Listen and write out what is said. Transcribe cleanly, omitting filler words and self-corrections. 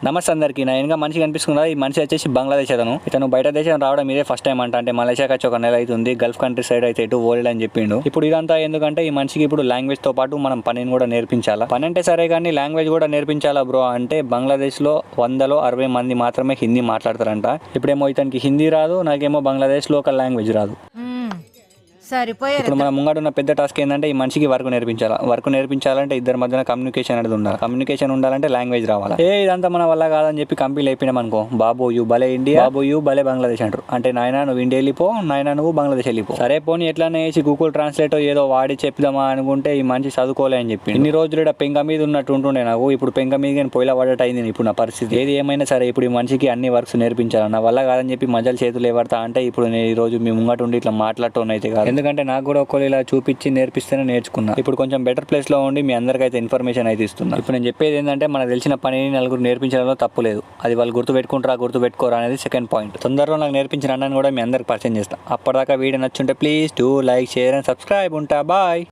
నమస్తే అందరికీ. నా వెనక మనిషి కనిపిస్తుంది కదా, ఈ మనిషి వచ్చేసి బంగ్లాదేశ్ అతను. ఇతను బయట దేశం రావడం ఇదే ఫస్ట్ టైం అంటే మలేషియాకి వచ్చి 1 నెల అవుతుంది. గల్ఫ్ కంట్రీ సైడ్ అయితే ఇటు వరల్డ్ అని చెప్పిండు. ఇప్పుడు ఇదంతా ఎందుకంటే ఈ మనిషికి ఇప్పుడు లాంగ్వేజ్ తో పాటు మనం పనిని కూడా నేర్పించాలా. పని అంటే సరే కానీ లాంగ్వేజ్ కూడా నేర్పించాలా బ్రో అంటే బంగ్లాదేశ్ లో 100లో 60 మంది మాత్రమే హిందీ మాట్లాడతారంట. ఇప్పుడేమో ఇతనికి హిందీ రాదు, నాకేమో బంగ్లాదేశ్ లోకల్ లాంగ్వేజ్ రాదు. ఇప్పుడు మన ముంగట ఉన్న పెద్ద టాస్క్ ఏంటంటే ఈ మనిషికి వర్క్ నేర్పించాలా. వర్క్ నేర్పించాలంటే ఇద్దరి మధ్యన కమ్యూనికేషన్ అనేది ఉండాలి. కమ్యూనికేషన్ ఉండాలంటే లాంగ్వేజ్ రావాలి. ఇదంతా మన వల్ల కాదని చెప్పి కంపెనీలు అయిపోయినాం అనుకో, బాబు యూ భలే ఇండియా, బాబు యూ భలే బంగ్లాదేశ్ అంటారు. అంటే నాయన నువ్వు ఇండియా వెళ్ళిపో, నాయన నువ్వు బంగ్లాదేశ్ వెళ్ళిపో. సరే పోనీ ఎట్లానే వేసి గూగుల్ ట్రాన్స్లేట్ ఏదో వాడి చెప్దామా అనుకుంటే ఈ మనిషి చదువుకోలే అని చెప్పి ఇన్ని రోజులు ఇక్కడ పెంక మీద ఉన్నట్టు ఉంటుండే నాకు. ఇప్పుడు పెంక మీద కానీ పొయ్యిలా పడట అయింది ఇప్పుడు నా పరిస్థితి. ఏది ఏమైనా సరే ఇప్పుడు ఈ మనిషికి అన్ని వర్క్స్ నేర్పించాలి. నా వల్ల కాదని చెప్పి మధ్యలో చేతులు ఎవడతా అంటే ఇప్పుడు నేను ఈ రోజు మీ ముంగట ఉండి ఇట్లా మాట్లాడటం అయితే కాదు. ఎందుకంటే నాకు కూడా ఇలా చూపించి నేర్పిస్తేనే నేర్చుకున్నా. ఇప్పుడు కొంచెం బెటర్ ప్లేస్ లో ఉండి మీ అందరికైతే ఇన్ఫర్మేషన్ అయితే ఇస్తున్నా. ఇప్పుడు నేను చెప్పేది ఏంటంటే మనకు తెలిసిన పనిని నలుగురు నేర్పించడంలో తప్పు లేదు. అది వాళ్ళు గుర్తుపెట్టుకోరా అనేది సెకండ్ పాయింట్. తొందరలో నాకు నేర్పించిన అన్నని కూడా మీ అందరికి పరిచయం చేస్తా. అప్పటిదాకా వీడియో నచ్చుంటే please do like, share and subscribe. ఉంటా, బాయ్.